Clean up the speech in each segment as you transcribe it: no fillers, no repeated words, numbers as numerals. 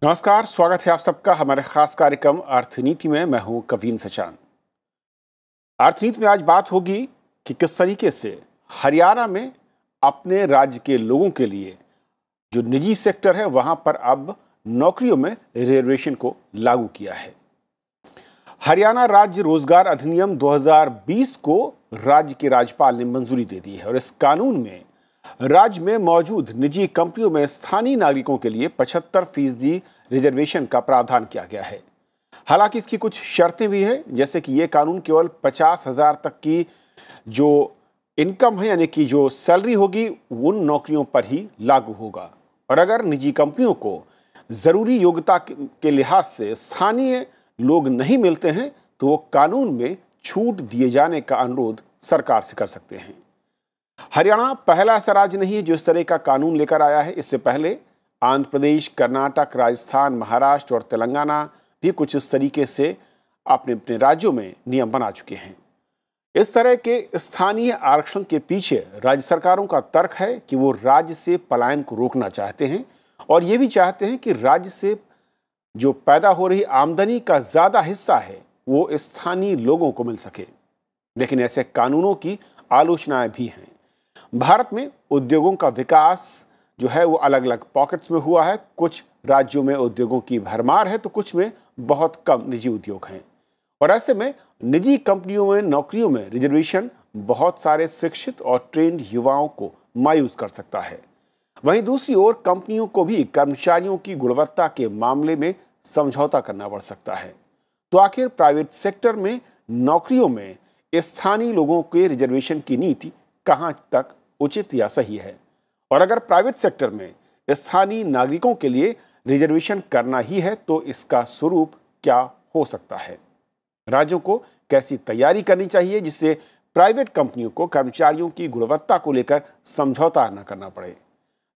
नमस्कार, स्वागत है आप सबका हमारे खास कार्यक्रम अर्थनीति में। मैं हूं कवीन सचान। अर्थनीति में आज बात होगी कि किस तरीके से हरियाणा में अपने राज्य के लोगों के लिए जो निजी सेक्टर है वहां पर अब नौकरियों में रिजर्वेशन को लागू किया है। हरियाणा राज्य रोजगार अधिनियम 2020 को राज्य के राज्यपाल ने मंजूरी दे दी है और इस कानून में राज्य में मौजूद निजी कंपनियों में स्थानीय नागरिकों के लिए 75% रिजर्वेशन का प्रावधान किया गया है। हालांकि इसकी कुछ शर्तें भी हैं, जैसे कि ये कानून केवल 50,000 तक की जो इनकम है यानी कि जो सैलरी होगी उन नौकरियों पर ही लागू होगा। और अगर निजी कंपनियों को जरूरी योग्यता के लिहाज से स्थानीय लोग नहीं मिलते हैं तो वो कानून में छूट दिए जाने का अनुरोध सरकार से कर सकते हैं। हरियाणा पहला ऐसा राज्य नहीं है जो इस तरह का कानून लेकर आया है। इससे पहले आंध्र प्रदेश, कर्नाटक, राजस्थान, महाराष्ट्र और तेलंगाना भी कुछ इस तरीके से अपने अपने राज्यों में नियम बना चुके हैं। इस तरह के स्थानीय आरक्षण के पीछे राज्य सरकारों का तर्क है कि वो राज्य से पलायन को रोकना चाहते हैं और ये भी चाहते हैं कि राज्य से जो पैदा हो रही आमदनी का ज़्यादा हिस्सा है वो स्थानीय लोगों को मिल सके। लेकिन ऐसे कानूनों की आलोचनाएं भी हैं। भारत में उद्योगों का विकास जो है वो अलग अलग पॉकेट्स में हुआ है। कुछ राज्यों में उद्योगों की भरमार है तो कुछ में बहुत कम निजी उद्योग हैं। और ऐसे में निजी कंपनियों में नौकरियों में रिजर्वेशन बहुत सारे शिक्षित और ट्रेंड युवाओं को मायूस कर सकता है। वहीं दूसरी ओर कंपनियों को भी कर्मचारियों की गुणवत्ता के मामले में समझौता करना पड़ सकता है। तो आखिर प्राइवेट सेक्टर में नौकरियों में स्थानीय लोगों के रिजर्वेशन की नीति कहां तक उचित या सही है? और अगर प्राइवेट सेक्टर में स्थानीय नागरिकों के लिए रिजर्वेशन करना ही है तो इसका स्वरूप क्या हो सकता है? राज्यों को कैसी तैयारी करनी चाहिए जिससे प्राइवेट कंपनियों को कर्मचारियों की गुणवत्ता को लेकर समझौता न करना पड़े?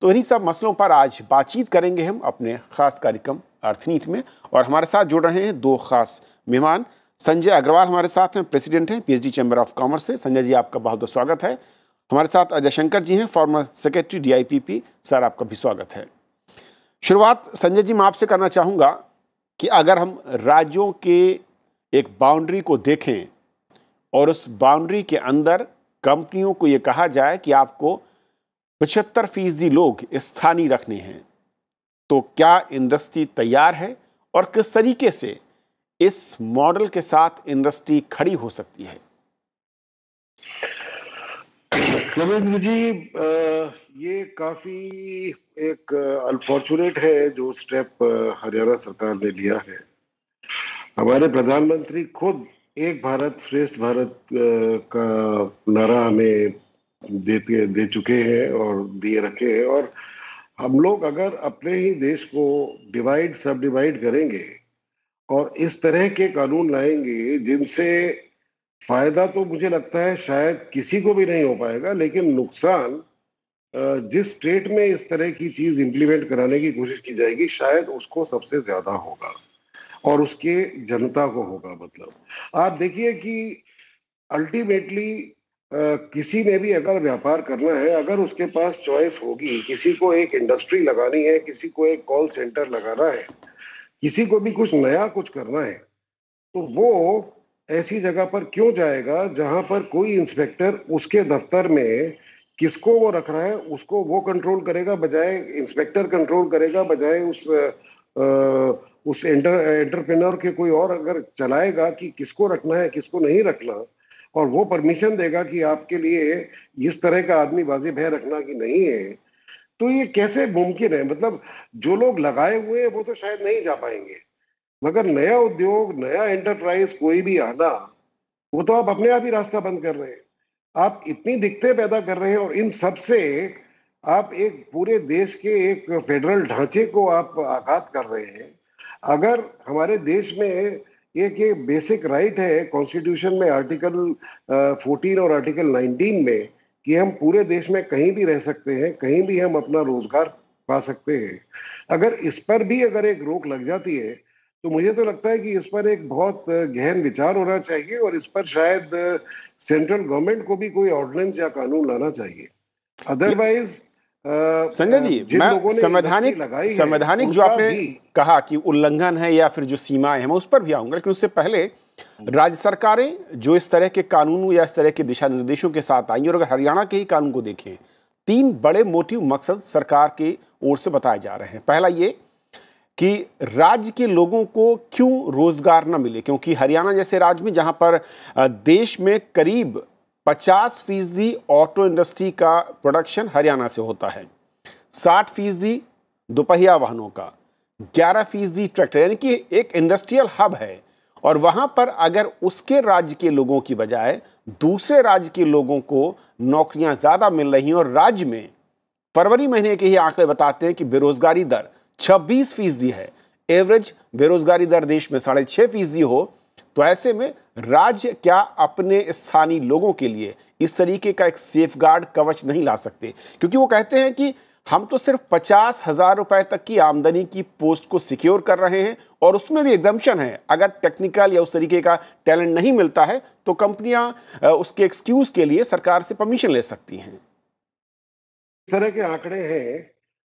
तो इन्हीं सब मसलों पर आज बातचीत करेंगे हम अपने खास कार्यक्रम अर्थनीति में। और हमारे साथ जुड़ रहे हैं दो खास मेहमान। संजय अग्रवाल हमारे साथ हैं, प्रेसिडेंट हैं पीएचडी चैम्बर ऑफ कॉमर्स से। संजय जी, आपका बहुत बहुत स्वागत है। हमारे साथ अजय शंकर जी हैं, फॉर्मर सेक्रेटरी DIPP। सर, आपका भी स्वागत है। शुरुआत संजय जी मैं आपसे करना चाहूँगा कि अगर हम राज्यों के एक बाउंड्री को देखें और उस बाउंड्री के अंदर कंपनियों को ये कहा जाए कि आपको 75% लोग स्थानीय रखने हैं, तो क्या इंडस्ट्री तैयार है और किस तरीके से इस मॉडल के साथ इंडस्ट्री खड़ी हो सकती है? रविंद्र जी, ये काफी एक अनफॉर्चुनेट है जो स्टेप हरियाणा सरकार ने लिया है। हमारे प्रधानमंत्री खुद एक भारत श्रेष्ठ भारत का नारा हमें दे चुके हैं और दिए रखे हैं। और हम लोग अगर अपने ही देश को डिवाइड सब डिवाइड करेंगे और इस तरह के कानून लाएंगे जिनसे फायदा तो मुझे लगता है शायद किसी को भी नहीं हो पाएगा, लेकिन नुकसान जिस स्टेट में इस तरह की चीज इंप्लीमेंट कराने की कोशिश की जाएगी शायद उसको सबसे ज्यादा होगा और उसके जनता को होगा। मतलब आप देखिए कि अल्टीमेटली किसी ने भी अगर व्यापार करना है, अगर उसके पास चॉइस होगी, किसी को एक इंडस्ट्री लगानी है, किसी को एक कॉल सेंटर लगाना है, किसी को भी कुछ नया कुछ करना है, तो वो ऐसी जगह पर क्यों जाएगा जहां पर कोई इंस्पेक्टर उसके दफ्तर में किसको वो रख रहा है उसको वो कंट्रोल करेगा, बजाय इंस्पेक्टर कंट्रोल करेगा, बजाय उस एंटरप्रेन्योर के कोई और अगर चलाएगा कि किसको रखना है किसको नहीं रखना, और वो परमिशन देगा कि आपके लिए इस तरह का आदमी वाजिब है रखना कि नहीं है, तो ये कैसे मुमकिन है? मतलब जो लोग लगाए हुए हैं वो तो शायद नहीं जा पाएंगे, मगर नया उद्योग नया एंटरप्राइज कोई भी आना, वो तो आप अपने आप ही रास्ता बंद कर रहे हैं। आप इतनी दिक्कतें पैदा कर रहे हैं और इन सब से आप एक पूरे देश के एक फेडरल ढांचे को आप आघात कर रहे हैं। अगर हमारे देश में एक ये बेसिक राइट है कॉन्स्टिट्यूशन में आर्टिकल 14 और आर्टिकल 19 में कि हम पूरे देश में कहीं भी रह सकते हैं, कहीं भी हम अपना रोजगार पा सकते हैं, अगर इस पर भी अगर एक रोक लग जाती है तो मुझे तो लगता है कि इस पर एक बहुत गहन विचार होना चाहिए और इस पर शायद सेंट्रल गवर्नमेंट को भी कोई ऑर्डिनेंस या कानून लाना चाहिए। अदरवाइज संजय जी, जिन मैं लोगों ने संवैधानिक जो आपने कहा कि उल्लंघन है या फिर जो सीमाएं हैं, मैं उस पर भी आऊंगा, लेकिन उससे पहले राज्य सरकारें जो इस तरह के कानूनों या इस तरह के दिशा निर्देशों के साथ आई, और अगर हरियाणा के ही कानून को देखें, 3 बड़े मोटिव मकसद सरकार की ओर से बताए जा रहे हैं। पहला ये कि राज्य के लोगों को क्यों रोजगार न मिले, क्योंकि हरियाणा जैसे राज्य में जहां पर देश में करीब 50% ऑटो इंडस्ट्री का प्रोडक्शन हरियाणा से होता है, 60% दोपहिया वाहनों का, 11% ट्रैक्टर, यानी कि एक इंडस्ट्रियल हब है। और वहां पर अगर उसके राज्य के लोगों की बजाय दूसरे राज्य के लोगों को नौकरियां ज्यादा मिल रही हैं, और राज्य में फरवरी महीने के ही आंकड़े बताते हैं कि बेरोजगारी दर 26% है, एवरेज बेरोजगारी दर देश में 6.5% हो, तो ऐसे में राज्य क्या अपने स्थानीय लोगों के लिए इस तरीके का एक सेफगार्ड कवच नहीं ला सकते? क्योंकि वो कहते हैं कि हम तो सिर्फ 50,000 रुपए तक की आमदनी की पोस्ट को सिक्योर कर रहे हैं, और उसमें भी एग्जम्पशन है, अगर टेक्निकल या उस तरीके का टैलेंट नहीं मिलता है तो कंपनियां उसके एक्सक्यूज के लिए सरकार से परमिशन ले सकती हैं। इस तरह के आंकड़े हैं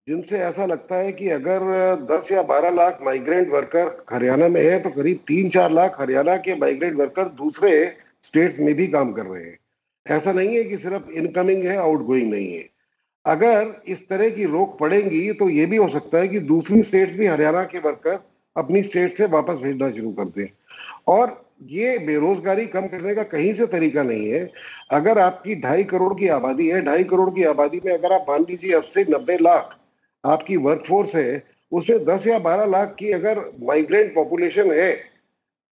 जिनसे ऐसा लगता है कि अगर 10 या 12 लाख माइग्रेंट वर्कर हरियाणा में है, तो करीब 3-4 लाख हरियाणा के माइग्रेंट वर्कर दूसरे स्टेट्स में भी काम कर रहे हैं। ऐसा नहीं है कि सिर्फ इनकमिंग है, आउटगोइंग नहीं है। अगर इस तरह की रोक पड़ेगी तो ये भी हो सकता है कि दूसरी स्टेट्स भी हरियाणा के वर्कर अपनी स्टेट से वापस भेजना शुरू कर दें, और ये बेरोजगारी कम करने का कहीं से तरीका नहीं है। अगर आपकी 2.5 करोड़ की आबादी है, 2.5 करोड़ की आबादी में अगर आप मान लीजिए 80 से 90 लाख आपकी वर्कफोर्स है, उसमें 10 या 12 लाख की अगर माइग्रेंट पॉपुलेशन है,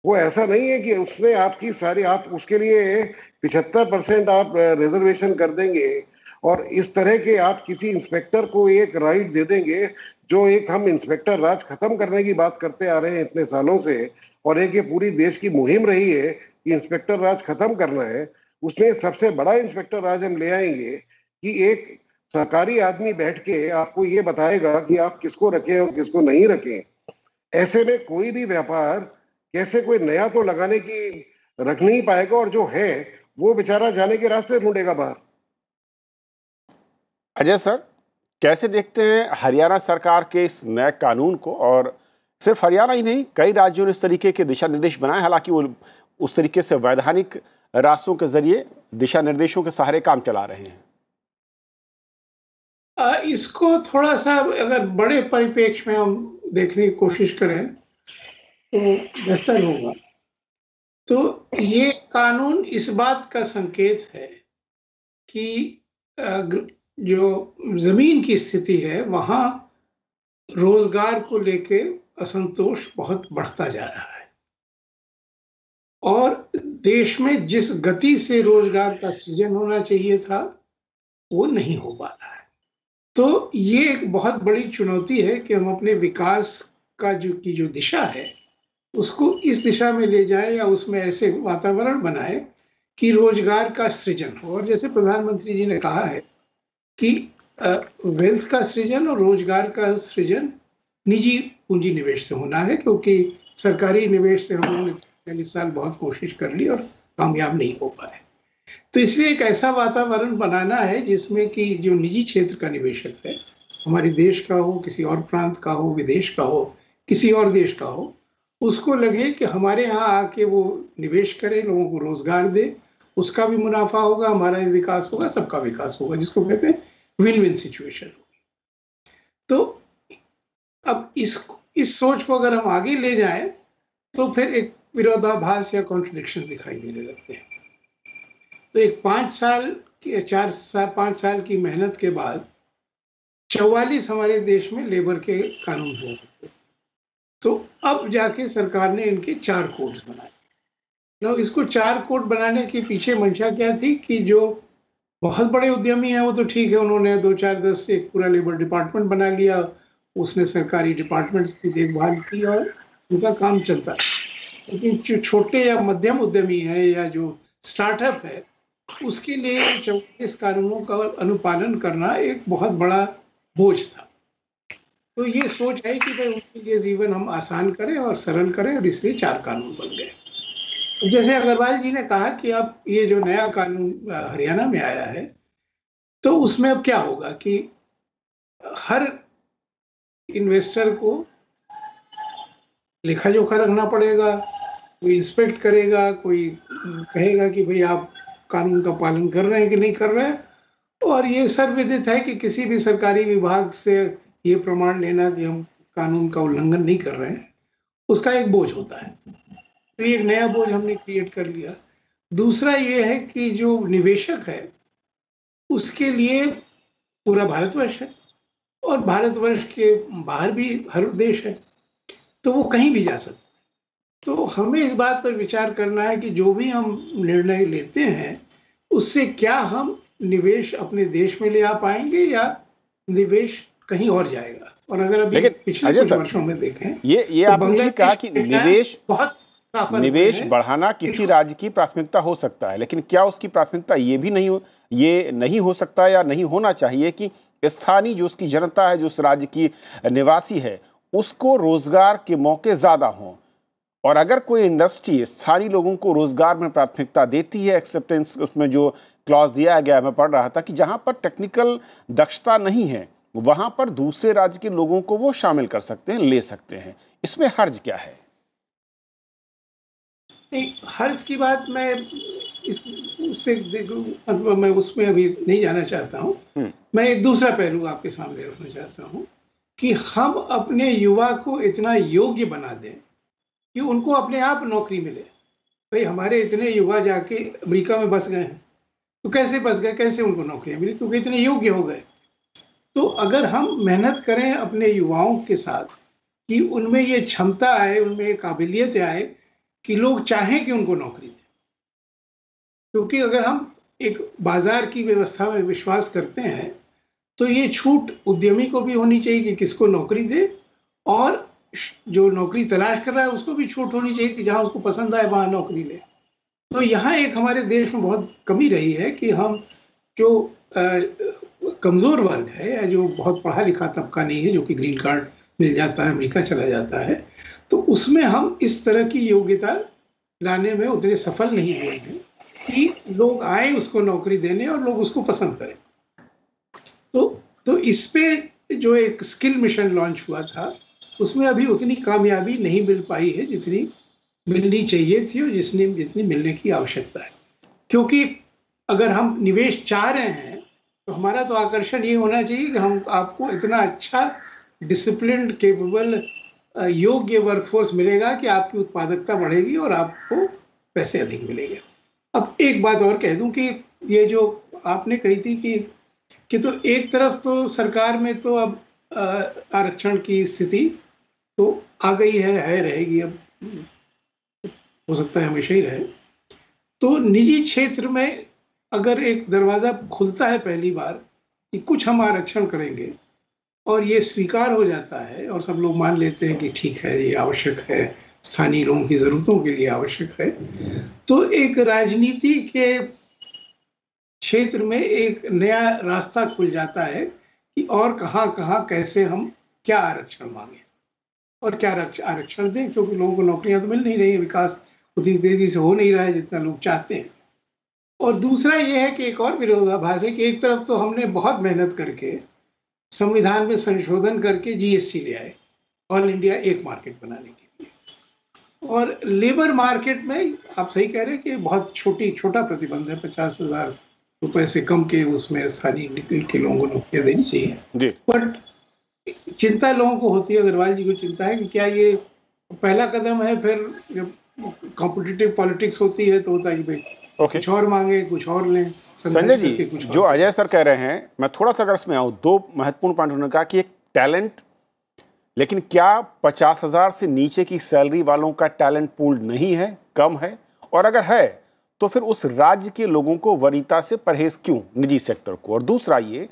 वो ऐसा नहीं है कि उसमें आपकी सारी, आप उसके लिए 75% आप रिजर्वेशन कर देंगे और इस तरह के आप किसी इंस्पेक्टर को एक राइट दे देंगे, जो एक हम इंस्पेक्टर राज खत्म करने की बात करते आ रहे हैं इतने सालों से, और एक ये पूरी देश की मुहिम रही है कि इंस्पेक्टर राज खत्म करना है। उसमें सबसे बड़ा इंस्पेक्टर राज हम ले आएंगे कि एक सरकारी आदमी बैठ के आपको ये बताएगा कि आप किसको रखें और किसको नहीं रखें। ऐसे में कोई भी व्यापार कैसे कोई नया तो लगाने की रख नहीं पाएगा, और जो है वो बेचारा जाने के रास्ते ढूंढेगा बाहर। अजय सर, कैसे देखते हैं हरियाणा सरकार के इस नए कानून को? और सिर्फ हरियाणा ही नहीं, कई राज्यों ने इस तरीके के दिशा निर्देश बनाए, हालांकि वो उस तरीके से वैधानिक रास्तों के जरिए दिशा निर्देशों के सहारे काम चला रहे हैं। इसको थोड़ा सा अगर बड़े परिप्रेक्ष्य में हम देखने की कोशिश करें तो बेहतर होगा। तो ये कानून इस बात का संकेत है कि जो जमीन की स्थिति है वहां रोजगार को लेके असंतोष बहुत बढ़ता जा रहा है, और देश में जिस गति से रोजगार का सृजन होना चाहिए था वो नहीं हो पा रहा है। तो ये एक बहुत बड़ी चुनौती है कि हम अपने विकास का जो दिशा है उसको इस दिशा में ले जाए, या उसमें ऐसे वातावरण बनाए कि रोजगार का सृजन हो। और जैसे प्रधानमंत्री जी ने कहा है कि वेल्थ का सृजन और रोजगार का सृजन निजी पूंजी निवेश से होना है, क्योंकि सरकारी निवेश से हम लोगों ने 40 साल बहुत कोशिश कर ली और कामयाब नहीं हो पाए। तो इसलिए एक ऐसा वातावरण बनाना है जिसमें कि जो निजी क्षेत्र का निवेशक है, हमारे देश का हो, किसी और प्रांत का हो, विदेश का हो, किसी और देश का हो, उसको लगे कि हमारे यहाँ आके वो निवेश करे, लोगों को रोजगार दे, उसका भी मुनाफा होगा, हमारा भी विकास होगा, सबका विकास होगा, जिसको कहते हैं विन विन सिचुएशन होगी। तो अब इस सोच को अगर हम आगे ले जाएं तो फिर एक विरोधाभास या कॉन्ट्रडिक्शंस दिखाई देने लगते हैं। तो एक 5 साल की मेहनत के बाद 44 हमारे देश में लेबर के कानून हुए, तो अब जाके सरकार ने इनके 4 कोड्स बनाए। लोग इसको 4 कोड बनाने के पीछे मंशा क्या थी कि जो बहुत बड़े उद्यमी हैं वो तो ठीक है, उन्होंने 2-4-10 से एक पूरा लेबर डिपार्टमेंट बना लिया, उसने सरकारी डिपार्टमेंट्स की देखभाल की और उनका काम चलता है। लेकिन जो छोटे या मध्यम उद्यमी है या जो स्टार्टअप है, उसके लिए 44 कानूनों का अनुपालन करना एक बहुत बड़ा बोझ था। तो ये सोच है कि भाई उनके लिए जीवन हम आसान करें और सरल करें, और इसलिए 4 कानून बन गए। जैसे अग्रवाल जी ने कहा कि अब ये जो नया कानून हरियाणा में आया है, तो उसमें अब क्या होगा कि हर इन्वेस्टर को लेखा जोखा रखना पड़ेगा, कोई इंस्पेक्ट करेगा, कोई कहेगा कि भाई आप कानून का पालन कर रहे हैं कि नहीं कर रहे हैं। और ये सर्वविदित है कि किसी भी सरकारी विभाग से ये प्रमाण लेना कि हम कानून का उल्लंघन नहीं कर रहे हैं, उसका एक बोझ होता है। तो एक नया बोझ हमने क्रिएट कर लिया। दूसरा ये है कि जो निवेशक है उसके लिए पूरा भारतवर्ष है, और भारतवर्ष के बाहर भी हर देश है, तो वो कहीं भी जा सकते। तो हमें इस बात पर विचार करना है कि जो भी हम निर्णय लेते हैं उससे क्या हम निवेश अपने देश में ले आ पाएंगे या निवेश कहीं और जाएगा। और अगर अभी पिछले कुछ वर्षों में देखें, ये तो आपने कहा कि निवेश बढ़ाना किसी राज्य की प्राथमिकता हो सकता है, लेकिन क्या उसकी प्राथमिकता ये नहीं हो सकता या नहीं होना चाहिए कि स्थानीय जो उसकी जनता है, जो उस राज्य की निवासी है, उसको रोजगार के मौके ज्यादा हों। और अगर कोई इंडस्ट्री स्थानीय लोगों को रोजगार में प्राथमिकता देती है, एक्सेप्टेंस उसमें जो क्लॉज दिया गया है, मैं पढ़ रहा था कि जहां पर टेक्निकल दक्षता नहीं है वहां पर दूसरे राज्य के लोगों को वो शामिल कर सकते हैं, ले सकते हैं। इसमें हर्ज क्या है? नहीं, हर्ज की बात मैं उससे मतलब मैं उसमें अभी नहीं जाना चाहता हूँ। मैं एक दूसरा पहलू आपके सामने रखना चाहता हूँ कि हम अपने युवा को इतना योग्य बना दें कि उनको अपने आप नौकरी मिले। भाई हमारे इतने युवा जाके अमेरिका में बस गए हैं, तो कैसे बस गए, कैसे उनको नौकरी मिली? क्योंकि इतने योग्य हो गए। तो अगर हम मेहनत करें अपने युवाओं के साथ कि उनमें ये क्षमता आए, उनमें ये काबिलियत आए कि लोग चाहें कि उनको नौकरी दें। क्योंकि अगर हम एक बाजार की व्यवस्था में विश्वास करते हैं तो ये छूट उद्यमी को भी होनी चाहिए कि किसको नौकरी दे, और जो नौकरी तलाश कर रहा है उसको भी छूट होनी चाहिए कि जहां उसको पसंद आए वहां नौकरी ले। तो यहाँ एक हमारे देश में बहुत कमी रही है कि हम जो कमज़ोर वर्ग है या जो बहुत पढ़ा लिखा तबका नहीं है, जो कि ग्रीन कार्ड मिल जाता है, अमेरिका चला जाता है, तो उसमें हम इस तरह की योग्यता लाने में उतने सफल नहीं हुए हैं कि लोग आए उसको नौकरी देने और लोग उसको पसंद करें। तो इस पे जो एक स्किल मिशन लॉन्च हुआ था उसमें अभी उतनी कामयाबी नहीं मिल पाई है जितनी मिलनी चाहिए थी और जितनी मिलने की आवश्यकता है। क्योंकि अगर हम निवेश चाह रहे हैं तो हमारा तो आकर्षण ये होना चाहिए कि हम आपको इतना अच्छा डिसिप्लिन्ड, केपेबल, योग्य वर्कफोर्स मिलेगा कि आपकी उत्पादकता बढ़ेगी और आपको पैसे अधिक मिलेंगे। अब एक बात और कह दूं कि ये जो आपने कही थी कि तो एक तरफ तो सरकार में तो अब आरक्षण की स्थिति तो आ गई है रहेगी, अब हो सकता है हमेशा ही रहे। तो निजी क्षेत्र में अगर एक दरवाज़ा खुलता है पहली बार कि कुछ हम आरक्षण करेंगे और ये स्वीकार हो जाता है और सब लोग मान लेते हैं कि ठीक है, ये आवश्यक है, स्थानीय लोगों की ज़रूरतों के लिए आवश्यक है, तो एक राजनीति के क्षेत्र में एक नया रास्ता खुल जाता है कि और कहाँ कैसे हम क्या आरक्षण मांगे और क्या आरक्षण दें, क्योंकि लोगों को नौकरियां तो मिल नहीं रही है, विकास उतनी तेजी से हो नहीं रहा है जितना लोग चाहते हैं। और दूसरा ये है कि एक और विरोधाभास है कि एक तरफ तो हमने बहुत मेहनत करके संविधान में संशोधन करके जीएसटी ले आए, ऑल इंडिया एक मार्केट बनाने के लिए, और लेबर मार्केट में आप सही कह रहे हैं कि बहुत छोटा प्रतिबंध है, 50,000 रुपए से कम के उसमें स्थानीय के लोगों को नौकरियां देनी चाहिए। बट चिंता लोगों को होती है, अग्रवाल जी को चिंता है कि क्या ये पहला कदम है, फिर जब कॉम्पिटिटिव पॉलिटिक्स होती है तो होता है कि भाई कुछ और मांगे, कुछ और लें। संजय जी, जो अजय सर कह रहे हैं, मैं थोड़ा सा अगर इसमें आऊँ, दो महत्वपूर्ण पॉइंट उन्होंने कहा कि एक टैलेंट, लेकिन क्या 50,000 से नीचे की सैलरी वालों का टैलेंट पूल नहीं है, कम है? और अगर है तो फिर उस राज्य के लोगों को वरीयता से परहेज क्यों, निजी सेक्टर को? और दूसरा ये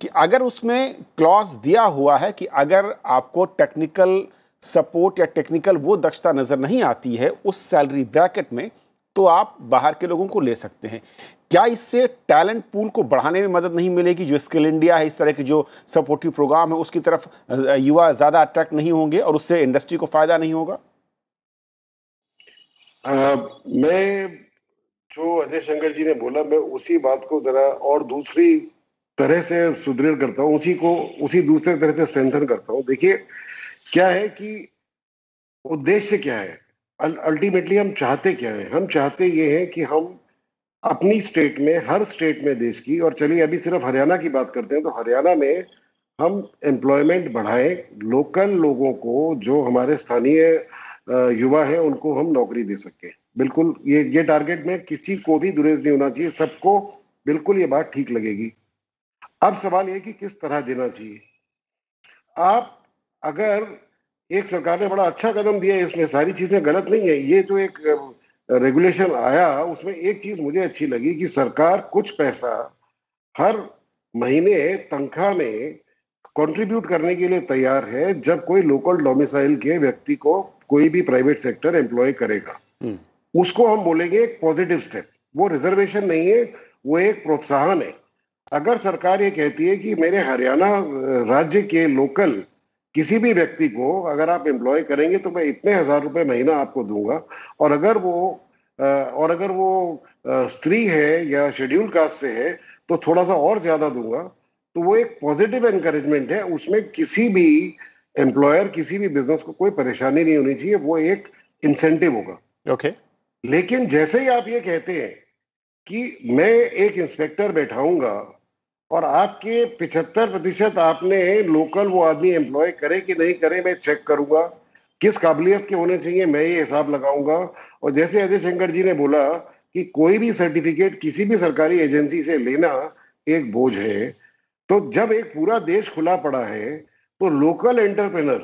कि अगर उसमें क्लॉज दिया हुआ है कि अगर आपको टेक्निकल सपोर्ट या टेक्निकल वो दक्षता नज़र नहीं आती है उस सैलरी ब्रैकेट में, तो आप बाहर के लोगों को ले सकते हैं। क्या इससे टैलेंट पूल को बढ़ाने में मदद नहीं मिलेगी? जो स्किल इंडिया है, इस तरह के जो सपोर्टिव प्रोग्राम है, उसकी तरफ युवा ज़्यादा अट्रैक्ट नहीं होंगे और उससे इंडस्ट्री को फ़ायदा नहीं होगा? मैं जो अजय शंकर जी ने बोला, मैं उसी बात को जरा और दूसरी तरह से सुदृढ़ करता हूँ, उसी दूसरे तरह से स्ट्रेंथन करता हूँ। देखिए क्या है कि उद्देश्य क्या है, अल्टीमेटली हम चाहते क्या है? हम चाहते ये है कि हम अपनी स्टेट में, हर स्टेट में देश की, और चलिए अभी सिर्फ हरियाणा की बात करते हैं, तो हरियाणा में हम एम्प्लॉयमेंट बढ़ाएं, लोकल लोगों को, जो हमारे स्थानीय युवा हैं, उनको हम नौकरी दे सकें। बिल्कुल ये टारगेट में किसी को भी गुरेज नहीं होना चाहिए, सबको बिल्कुल ये बात ठीक लगेगी। अब सवाल ये कि किस तरह देना चाहिए। आप अगर, एक सरकार ने बड़ा अच्छा कदम दिया है, इसमें सारी चीजें गलत नहीं है। ये जो एक रेगुलेशन आया, उसमें एक चीज मुझे अच्छी लगी कि सरकार कुछ पैसा हर महीने तनख्वाह में कंट्रीब्यूट करने के लिए तैयार है जब कोई लोकल डोमिसाइल के व्यक्ति को कोई भी प्राइवेट सेक्टर एम्प्लॉय करेगा। उसको हम बोलेंगे एक पॉजिटिव स्टेप। वो रिजर्वेशन नहीं है, वो एक प्रोत्साहन है। अगर सरकार ये कहती है कि मेरे हरियाणा राज्य के लोकल किसी भी व्यक्ति को अगर आप एम्प्लॉय करेंगे तो मैं इतने हजार रुपए महीना आपको दूंगा, और अगर वो स्त्री है या शेड्यूल कास्ट से है तो थोड़ा सा और ज्यादा दूंगा, तो वो एक पॉजिटिव एनकरेजमेंट है। उसमें किसी भी एम्प्लॉयर, किसी भी बिजनेस को कोई परेशानी नहीं होनी चाहिए, वो एक इंसेंटिव होगा। ओके। लेकिन जैसे ही आप ये कहते हैं कि मैं एक इंस्पेक्टर बैठाऊंगा और आपके 75% आपने लोकल वो आदमी एम्प्लॉय करे कि नहीं करे मैं चेक करूंगा, किस काबिलियत के होने चाहिए मैं ये हिसाब लगाऊंगा, और जैसे अजय शंकर जी ने बोला कि कोई भी सर्टिफिकेट किसी भी सरकारी एजेंसी से लेना एक बोझ है, तो जब एक पूरा देश खुला पड़ा है तो लोकल एंटरप्रेन्योर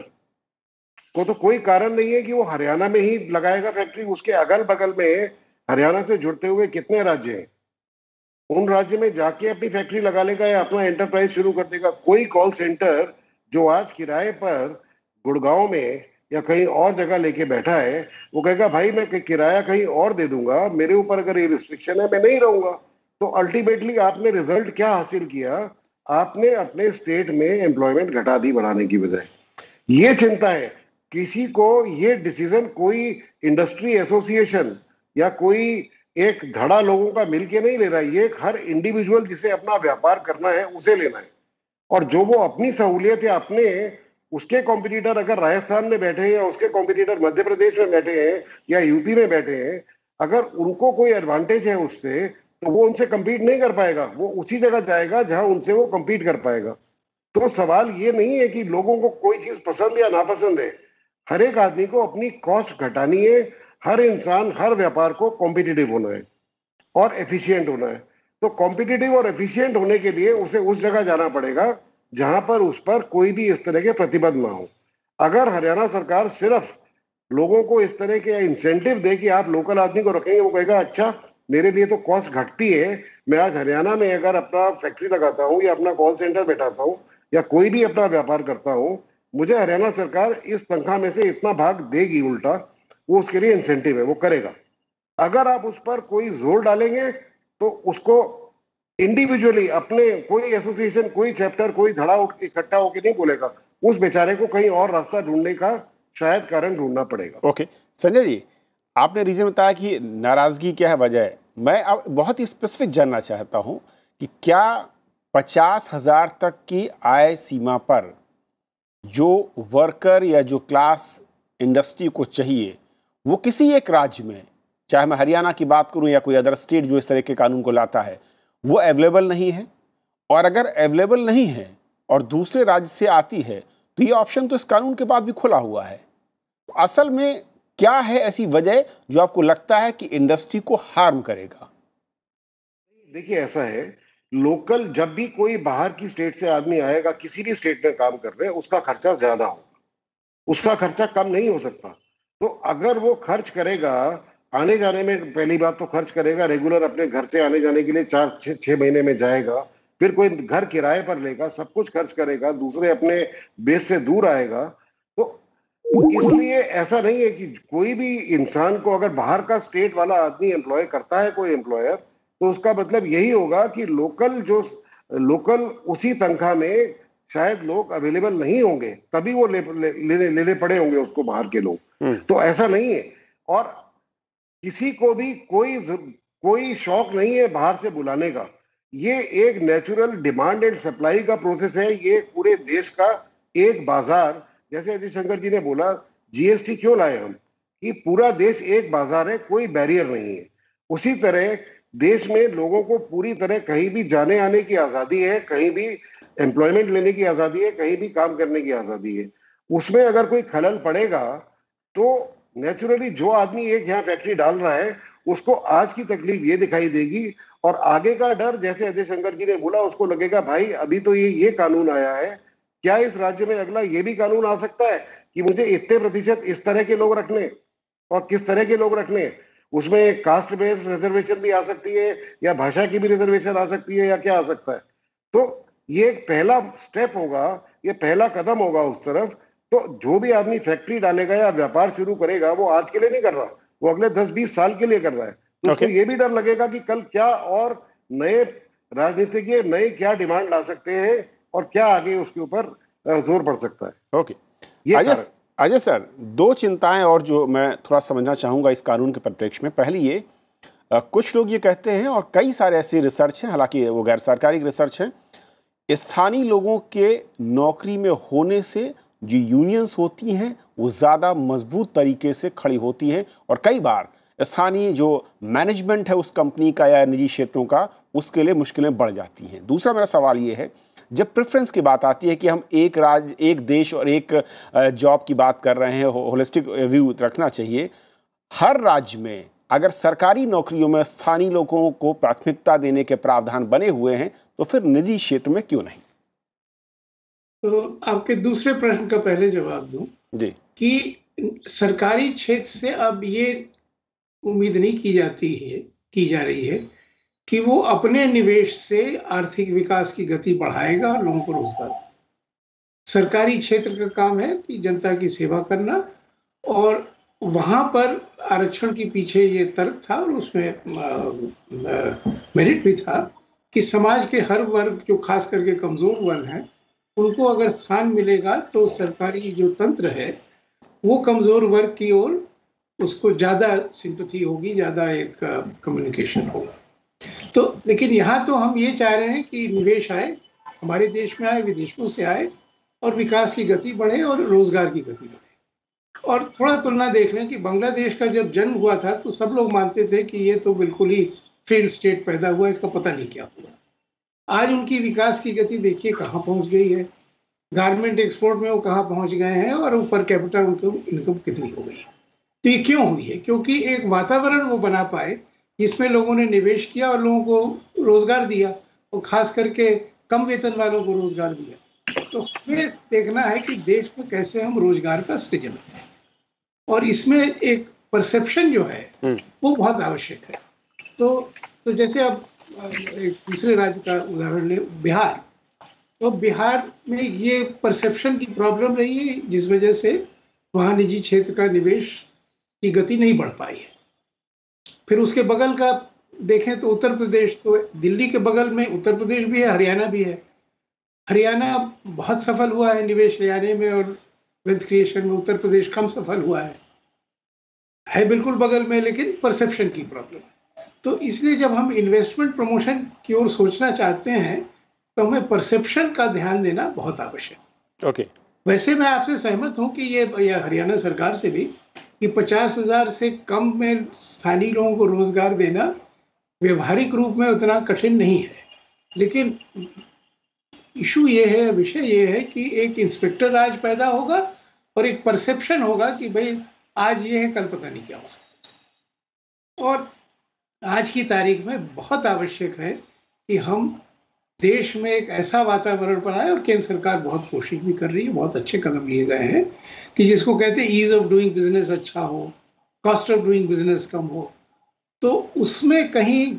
को तो कोई कारण नहीं है कि वो हरियाणा में ही लगाएगा फैक्ट्री। उसके अगल बगल में हरियाणा से जुड़ते हुए कितने राज्य हैं, उन राज्य में जाके अपनी फैक्ट्री लगा लेगा या अपना एंटरप्राइज शुरू कर देगा। कोई कॉल सेंटर जो आज किराए पर गुड़गांव में या कहीं और जगह लेके बैठा है, वो कहेगा भाई मैं किराया कहीं और दे दूंगा, मेरे ऊपर अगर ये रिस्ट्रिक्शन है मैं नहीं रहूंगा। तो अल्टीमेटली आपने रिजल्ट क्या हासिल किया? आपने अपने स्टेट में एम्प्लॉयमेंट घटा दी बढ़ाने की बजाय। ये चिंता है किसी को, ये डिसीजन कोई इंडस्ट्री एसोसिएशन या कोई एक धड़ा लोगों का मिलके नहीं ले रहा है, ये हर इंडिविजुअल जिसे अपना व्यापार करना है उसे लेना है। और जो वो अपनी सहूलियत या अपने उसके कॉम्पिटिटर अगर राजस्थान में बैठे हैं या उसके कॉम्पिटिटर मध्य प्रदेश में बैठे हैं या यूपी में बैठे हैं, अगर उनको कोई एडवांटेज है उससे, तो वो उनसे compete नहीं कर पाएगा, वो उसी जगह जाएगा जहां उनसे वो compete कर पाएगा। तो सवाल ये नहीं है कि लोगों को कोई चीज पसंद या नापसंद है, हर एक आदमी को अपनी कॉस्ट घटानी है, हर इंसान, हर व्यापार को कॉम्पिटिटिव होना है और एफिशिएंट होना है। तो कॉम्पिटिटिव और एफिशिएंट होने के लिए उसे उस जगह जाना पड़ेगा जहां पर उस पर कोई भी इस तरह के प्रतिबंध ना हो। अगर हरियाणा सरकार सिर्फ लोगों को इस तरह के इंसेंटिव दे कि आप लोकल आदमी को रखेंगे, वो कहेगा अच्छा मेरे लिए तो कॉस्ट घटती है, मैं आज हरियाणा में अगर अपना फैक्ट्री लगाता हूँ या अपना कॉल सेंटर बैठाता हूँ या कोई भी अपना व्यापार करता हूँ, मुझे हरियाणा सरकार इस तनख्वाह में से इतना भाग देगी, उल्टा वो उसके लिए इंसेंटिव है, वो करेगा। अगर आप उस पर कोई जोर डालेंगे तो उसको इंडिविजुअली अपने कोई एसोसिएशन, कोई चैप्टर, कोई धड़ा इकट्ठा होकर नहीं बोलेगा, उस बेचारे को कहीं और रास्ता ढूंढने का शायद कारण ढूंढना पड़ेगा। ओके संजय जी, आपने रीजन बताया कि नाराजगी क्या है, वजह है। मैं अब बहुत ही स्पेसिफिक जानना चाहता हूं कि क्या 50,000 तक की आय सीमा पर जो वर्कर या जो क्लास इंडस्ट्री को चाहिए, वो किसी एक राज्य में, चाहे मैं हरियाणा की बात करूं या कोई अदर स्टेट जो इस तरह के कानून को लाता है, वो अवेलेबल नहीं है? और अगर अवेलेबल नहीं है और दूसरे राज्य से आती है तो ये ऑप्शन तो इस कानून के बाद भी खुला हुआ है। तो असल में क्या है ऐसी वजह जो आपको लगता है कि इंडस्ट्री को हार्म करेगा? देखिए ऐसा है, लोकल जब भी कोई बाहर की स्टेट से आदमी आएगा, किसी भी स्टेट में काम कर रहे हैं, उसका खर्चा ज्यादा होगा, उसका खर्चा कम नहीं हो सकता। तो अगर वो खर्च करेगा आने जाने में, पहली बात तो खर्च करेगा रेगुलर अपने घर से आने जाने के लिए 4-6 महीने में जाएगा, फिर कोई घर किराए पर लेगा, सब कुछ खर्च करेगा, दूसरे अपने बेस से दूर आएगा। तो इसलिए ऐसा नहीं है कि कोई भी इंसान को अगर बाहर का स्टेट वाला आदमी एम्प्लॉय करता है कोई एम्प्लॉयर, तो उसका मतलब यही होगा कि लोकल उसी तनख्वाह में शायद लोग अवेलेबल नहीं होंगे, तभी वो लेने पड़े होंगे उसको बाहर के लोग। तो ऐसा नहीं है। और किसी को भी कोई शौक नहीं है बाहर से बुलाने का। ये एक नेचुरल डिमांड एंड सप्लाई का प्रोसेस है। ये पूरे देश का एक बाजार, जैसे अजय शंकर जी ने बोला, जीएसटी क्यों लाए हम, कि पूरा देश एक बाजार है, कोई बैरियर नहीं है। उसी तरह देश में लोगों को पूरी तरह कहीं भी जाने आने की आजादी है, कहीं भी एम्प्लॉयमेंट लेने की आजादी है, कहीं भी काम करने की आजादी है। उसमें अगर कोई खलल पड़ेगा तो नेचुरली जो आदमी एक यहाँ फैक्ट्री डाल रहा है उसको आज की तकलीफ ये दिखाई देगी, और आगे का डर, जैसे अजय शंकर जी ने बोला, उसको लगेगा भाई अभी तो ये कानून आया है, क्या इस राज्य में अगला ये भी कानून आ सकता है कि मुझे इतने प्रतिशत इस तरह के लोग रखने, और किस तरह के लोग रखने, उसमें कास्ट बेस्ड रिजर्वेशन भी आ सकती है, या भाषा की भी रिजर्वेशन आ सकती है, या क्या आ सकता है। तो ये एक पहला स्टेप होगा, ये पहला कदम होगा उस तरफ। तो जो भी आदमी फैक्ट्री डालेगा या व्यापार शुरू करेगा, वो आज के लिए नहीं कर रहा, वो अगले 10-20 साल के लिए कर रहा है। तो उसको ये भी डर लगेगा कि कल क्या और नए राजनीतिज्ञ नए क्या डिमांड ला सकते हैं, और क्या आगे उसके ऊपर जोर पड़ सकता है। ओके, अजय सर, दो चिंताएं और जो मैं थोड़ा समझना चाहूंगा इस कानून के परिप्रेक्ष्य में। पहली ये, कुछ लोग ये कहते हैं, और कई सारे ऐसे रिसर्च हैं, हालांकि वो गैर सरकारी रिसर्च हैं, स्थानीय लोगों के नौकरी में होने से जो यूनियंस होती हैं वो ज़्यादा मजबूत तरीके से खड़ी होती हैं, और कई बार स्थानीय जो मैनेजमेंट है उस कंपनी का या निजी क्षेत्रों का, उसके लिए मुश्किलें बढ़ जाती हैं। दूसरा मेरा सवाल ये है, जब प्रेफरेंस की बात आती है कि हम एक राज्य, एक देश और एक जॉब की बात कर रहे हैं, होलिस्टिक व्यू रखना चाहिए, हर राज्य में अगर सरकारी नौकरियों में स्थानीय लोगों को प्राथमिकता देने के प्रावधान बने हुए हैं, तो फिर निजी क्षेत्र में क्यों नहीं? तो आपके दूसरे प्रश्न का पहले जवाब दूं जी, कि सरकारी क्षेत्र से अब ये उम्मीद नहीं की जा रही है कि वो अपने निवेश से आर्थिक विकास की गति बढ़ाएगा और लोगों को रोजगार। सरकारी क्षेत्र का काम है कि जनता की सेवा करना, और वहां पर आरक्षण के पीछे ये तर्क था, और उसमें मेरिट भी था कि समाज के हर वर्ग, जो खास करके कमजोर वर्ग है, उनको अगर स्थान मिलेगा तो सरकारी जो तंत्र है वो कमजोर वर्ग की ओर उसको ज़्यादा सिंपैथी होगी, ज़्यादा एक कम्युनिकेशन होगा। तो लेकिन यहाँ तो हम ये चाह रहे हैं कि निवेश आए, हमारे देश में आए, विदेशों से आए, और विकास की गति बढ़े और रोजगार की गति बढ़े। और थोड़ा तुलना देख लें कि बांग्लादेश का जब जन्म हुआ था तो सब लोग मानते थे कि ये तो बिल्कुल ही फेल्ड स्टेट पैदा हुआ, इसका पता नहीं क्या हुआ। आज उनकी विकास की गति देखिए कहाँ पहुँच गई है, गारमेंट एक्सपोर्ट में वो कहाँ पहुँच गए हैं, और ऊपर कैपिटल इनकम कितनी हो गई है। तो ये क्यों हुई है? क्योंकि एक वातावरण वो बना पाए जिसमें लोगों ने निवेश किया और लोगों को रोजगार दिया, और खास करके कम वेतन वालों को रोजगार दिया। तो हमें देखना है कि देश में कैसे हम रोजगार का सृजन करें, और इसमें एक परसेप्शन जो है वो बहुत आवश्यक है। तो जैसे अब एक दूसरे राज्य का उदाहरण ले, बिहार। तो बिहार में ये परसेप्शन की प्रॉब्लम रही है, जिस वजह से वहाँ निजी क्षेत्र का निवेश की गति नहीं बढ़ पाई है। फिर उसके बगल का देखें तो उत्तर प्रदेश, तो दिल्ली के बगल में उत्तर प्रदेश भी है, हरियाणा भी है। हरियाणा बहुत सफल हुआ है निवेश ले आने में और वेल्थ क्रिएशन में, उत्तर प्रदेश कम सफल हुआ है बिल्कुल बगल में, लेकिन परसेप्शन की प्रॉब्लम है। तो इसलिए जब हम इन्वेस्टमेंट प्रमोशन की ओर सोचना चाहते हैं तो हमें परसेप्शन का ध्यान देना बहुत आवश्यक है। ओके, वैसे मैं आपसे सहमत हूं कि ये हरियाणा सरकार से भी कि 50,000 से कम में स्थानीय लोगों को रोजगार देना व्यवहारिक रूप में उतना कठिन नहीं है। लेकिन इशू ये है, विषय ये है कि एक इंस्पेक्टर राज पैदा होगा और एक परसेप्शन होगा कि भाई आज ये है, कल पता नहीं क्या हो सकता। और आज की तारीख में बहुत आवश्यक है कि हम देश में एक ऐसा वातावरण बनाए, और केंद्र सरकार बहुत कोशिश भी कर रही है, बहुत अच्छे कदम लिए गए हैं कि जिसको कहते हैं ईज ऑफ डूइंग बिजनेस अच्छा हो, कॉस्ट ऑफ डूइंग बिजनेस कम हो। तो उसमें कहीं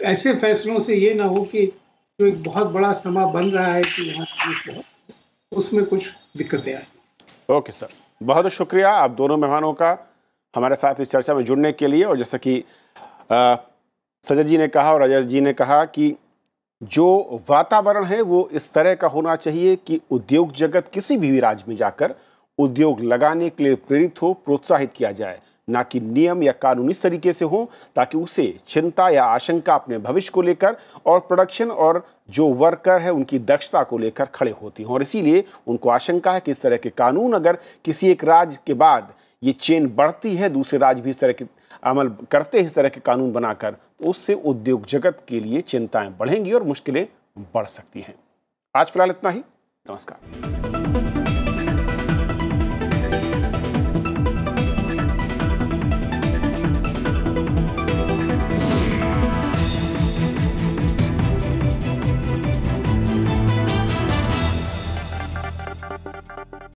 ऐसे फैसलों से ये ना हो कि जो एक बहुत बड़ा समा बन रहा है कि यहाँ उसमें कुछ दिक्कतें आए। ओके सर, बहुत बहुत शुक्रिया आप दोनों मेहमानों का हमारे साथ इस चर्चा में जुड़ने के लिए। और जैसा कि सजत जी ने कहा और अजय जी ने कहा कि जो वातावरण है वो इस तरह का होना चाहिए कि उद्योग जगत किसी भी राज्य में जाकर उद्योग लगाने के लिए प्रेरित हो, प्रोत्साहित किया जाए, ना कि नियम या कानून इस तरीके से हो ताकि उसे चिंता या आशंका अपने भविष्य को लेकर और प्रोडक्शन और जो वर्कर है उनकी दक्षता को लेकर खड़े होती हों। और इसीलिए उनको आशंका है कि इस तरह के कानून अगर किसी एक राज्य के बाद ये चेन बढ़ती है, दूसरे राज्य भी इस तरह के अमल करते हैं इस तरह के कानून बनाकर, तो उससे उद्योग जगत के लिए चिंताएं बढ़ेंगी और मुश्किलें बढ़ सकती हैं। आज फिलहाल इतना ही। नमस्कार।